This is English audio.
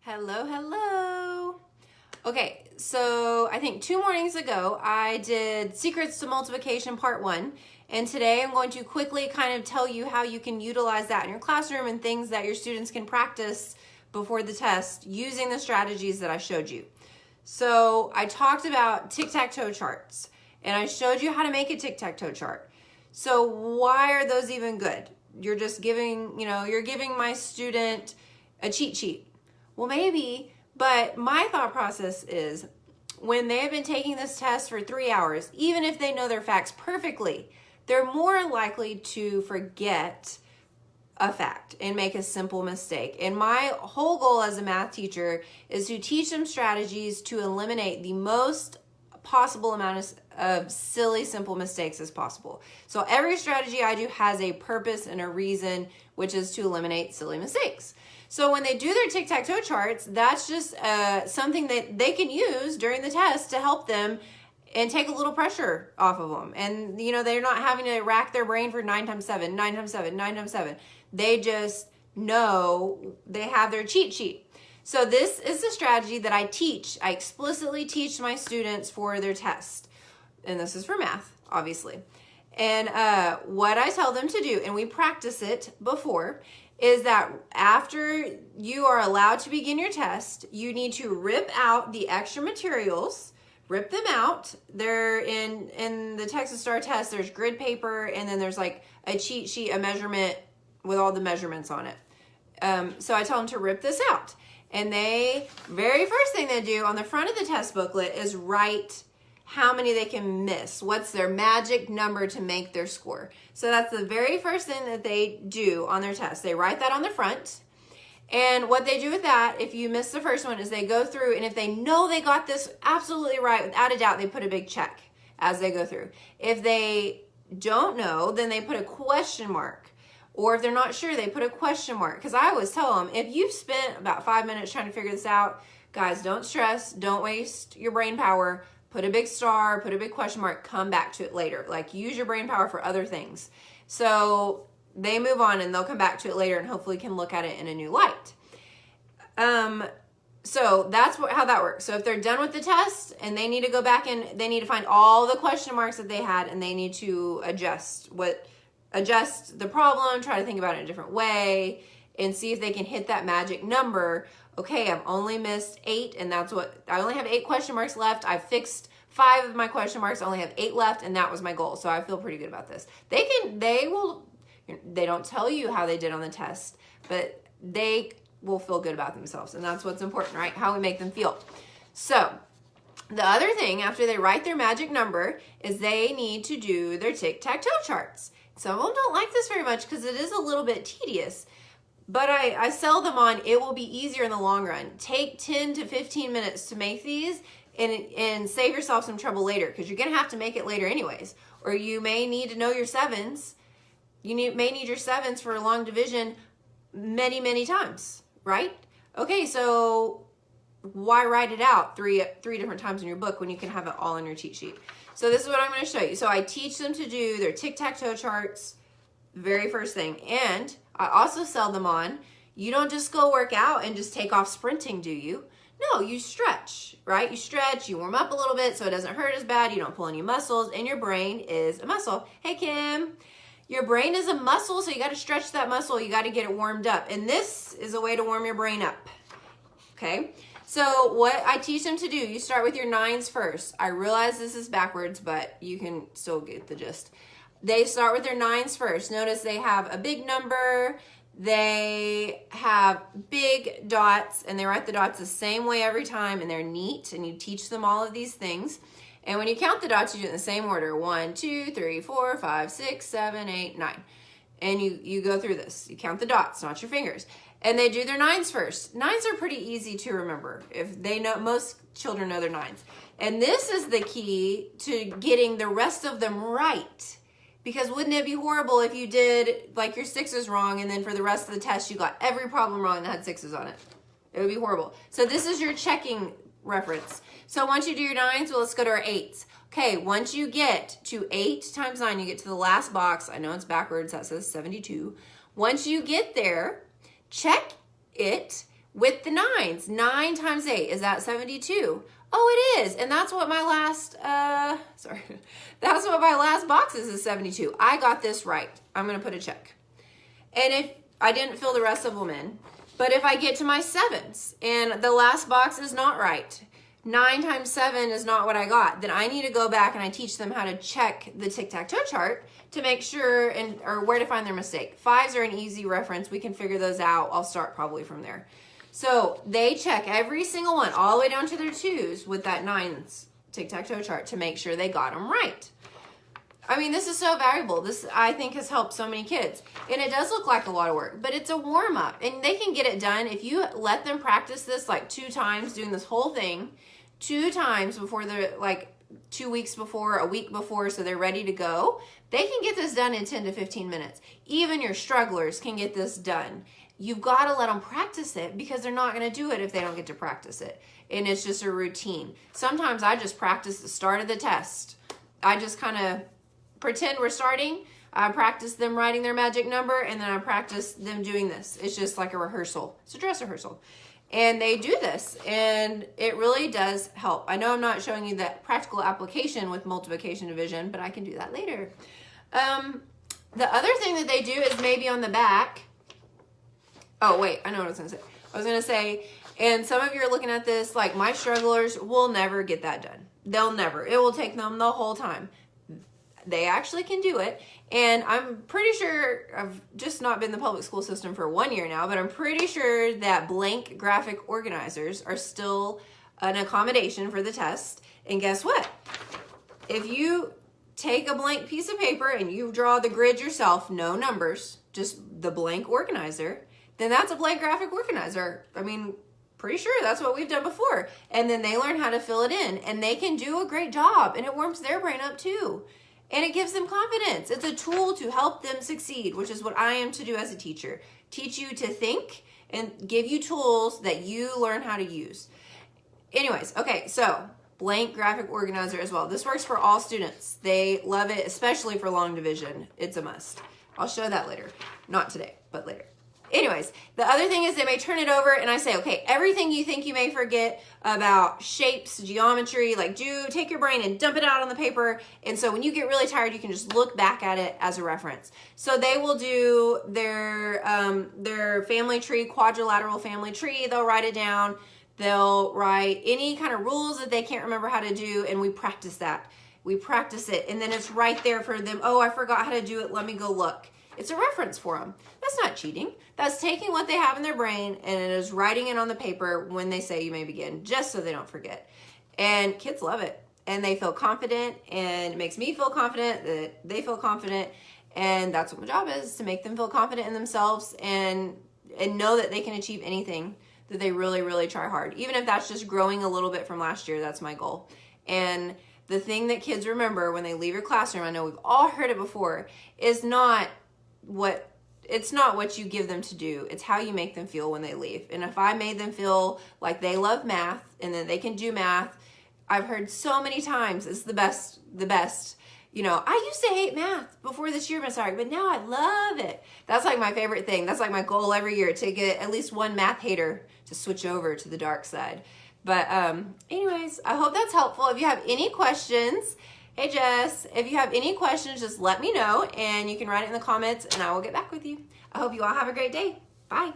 Hello, hello. Okay, so I think 2 mornings ago I did Secrets to Multiplication Part 1, and today I'm going to quickly kind of tell you how you can utilize that in your classroom and things that your students can practice before the test using the strategies that I showed you. So I talked about tic-tac-toe charts, and I showed you how to make a tic-tac-toe chart. So why are those even good? You're just giving, you're giving my student a cheat sheet. Well, maybe, but my thought process is when they have been taking this test for 3 hours, even if they know their facts perfectly, they're more likely to forget a fact and make a simple mistake. And my whole goal as a math teacher is to teach them strategies to eliminate the most possible amount of silly, simple mistakes as possible. So every strategy I do has a purpose and a reason, which is to eliminate silly mistakes. So when they do their tic-tac-toe charts, that's just something that they can use during the test to help them and take a little pressure off of them. And, they're not having to rack their brain for 9 times 7, 9 times 7, 9 times 7. They just know they have their cheat sheet. So this is the strategy that I teach. I explicitly teach my students for their test. And this is for math, obviously. And what I tell them to do, and we practice it before, is that after you are allowed to begin your test, you need to rip out the extra materials, rip them out. They're in the Texas Star test, there's grid paper, and then there's like a cheat sheet, a measurement with all the measurements on it. So I tell them to rip this out. And very first thing they do on the front of the test booklet is write how many they can miss. What's their magic number to make their score? So that's the very first thing that they do on their test. They write that on the front. And what they do with that, if you miss the first one, is they go through, and if they know they got this absolutely right, without a doubt, they put a big check as they go through. If they don't know, then they put a question mark. Or if they're not sure, they put a question mark. Because I always tell them, if you've spent about 5 minutes trying to figure this out, guys, don't stress, don't waste your brain power. Put a big star, put a big question mark, come back to it later. Like, use your brain power for other things. So they move on and they'll come back to it later and hopefully can look at it in a new light. So that's how that works. So if they're done with the test and they need to go back and they need to find all the question marks that they had, and they need to adjust the problem, try to think about it in a different way, and see if they can hit that magic number. Okay, I've only missed 8, and I only have 8 question marks left. I fixed 5 of my question marks. I only have 8 left, and that was my goal. So I feel pretty good about this. They don't tell you how they did on the test, but they will feel good about themselves, and that's what's important, right? How we make them feel. So the other thing after they write their magic number is they need to do their tic-tac-toe charts. Some of them don't like this very much because it is a little bit tedious. But I sell them on it will be easier in the long run. Take 10 to 15 minutes to make these and save yourself some trouble later, because you're going to have to make it later anyways. Or you may need to know your sevens. May need your sevens for a long division many, many times, right? Okay, so why write it out three different times in your book when you can have it all in your cheat sheet? So this is what I'm going to show you. So I teach them to do their tic-tac-toe charts, very first thing. And I also sell them on, you don't just go work out and just take off sprinting, do you? No, you stretch, right? You stretch, you warm up a little bit so it doesn't hurt as bad, you don't pull any muscles, and your brain is a muscle. Hey, Kim, your brain is a muscle, so you got to stretch that muscle, you got to get it warmed up. And this is a way to warm your brain up, okay? So what I teach them to do, you start with your 9s first. I realize this is backwards, but you can still get the gist. They start with their 9s first. Notice they have a big number, they have big dots, and they write the dots the same way every time, and they're neat, and you teach them all of these things. And when you count the dots, you do it in the same order. 1, 2, 3, 4, 5, 6, 7, 8, 9. And you go through this. You count the dots, not your fingers. And they do their 9s first. 9s are pretty easy to remember. If they know, most children know their 9s. And this is the key to getting the rest of them right. Because wouldn't it be horrible if you did like your 6s wrong and then for the rest of the test you got every problem wrong that had 6s on it? It would be horrible. So this is your checking reference. So once you do your 9s, well, let's go to our 8s. Okay, once you get to 8 times 9, you get to the last box. I know it's backwards, that says 72. Once you get there, check it with the nines. 9 times 8, is that 72? Oh, it is. And that's what my last, that's what my last box is 72. I got this right. I'm going to put a check. And if I didn't fill the rest of them in, but if I get to my 7s and the last box is not right, 9 times 7 is not what I got, then I need to go back and I teach them how to check the tic-tac-toe chart to make sure or where to find their mistake. 5s are an easy reference. We can figure those out. I'll start probably from there. So they check every single one all the way down to their 2s with that 9s tic-tac-toe chart to make sure they got them right. I mean, this is so valuable. This, I think, has helped so many kids. And it does look like a lot of work, but it's a warm-up. And they can get it done if you let them practice this like 2 times, doing this whole thing 2 times before they're like 2 weeks before, a week before, so they're ready to go. They can get this done in 10 to 15 minutes. Even your strugglers can get this done. You've got to let them practice it because they're not going to do it if they don't get to practice it. And it's just a routine. Sometimes I just practice the start of the test. I just kind of pretend we're starting. I practice them writing their magic number, and then I practice them doing this. It's just like a rehearsal. It's a dress rehearsal. And they do this, and it really does help. I know I'm not showing you that practical application with multiplication division, but I can do that later. The other thing that they do is maybe on the back. Oh, wait, I know what I was going to say. I was going to say, and some of you are looking at this, like my strugglers will never get that done. They'll never. It will take them the whole time. They actually can do it. And I'm pretty sure, I've just not been in the public school system for 1 year now, but I'm pretty sure that blank graphic organizers are still an accommodation for the test. And guess what? If you take a blank piece of paper and you draw the grid yourself, no numbers, just the blank organizer, then that's a blank graphic organizer. I mean, pretty sure that's what we've done before. And then they learn how to fill it in, and they can do a great job, and it warms their brain up too. And it gives them confidence. It's a tool to help them succeed, which is what I am to do as a teacher. Teach you to think and give you tools that you learn how to use. Anyways, okay, so blank graphic organizer as well. This works for all students. They love it, especially for long division. It's a must. I'll show that later. Not today, but later. Anyways, the other thing is they may turn it over and I say, okay, everything you think you may forget about shapes, geometry, like take your brain and dump it out on the paper. And so when you get really tired, you can just look back at it as a reference. So they will do their family tree, quadrilateral family tree. They'll write it down. They'll write any kind of rules that they can't remember how to do, and we practice that. We practice it, and then it's right there for them. Oh, I forgot how to do it. Let me go look. It's a reference for them. That's not cheating. That's taking what they have in their brain and it is writing it on the paper when they say you may begin, just so they don't forget. And kids love it. And they feel confident, and it makes me feel confident that they feel confident. And that's what my job is, to make them feel confident in themselves and know that they can achieve anything that they really, really try hard. Even if that's just growing a little bit from last year, that's my goal. And the thing that kids remember when they leave your classroom, I know we've all heard it before, is not what you give them to do. It's how you make them feel when they leave. And if I made them feel like they love math and that they can do math, I've heard so many times it's the best. You know, I used to hate math before this year, Miss Harg, but now I love it. That's like my favorite thing. That's like my goal every year, to get at least one math hater to switch over to the dark side. But anyways, I hope that's helpful. If you have any questions, hey Jess, if you have any questions, just let me know, and you can write it in the comments and I will get back with you. I hope you all have a great day. Bye.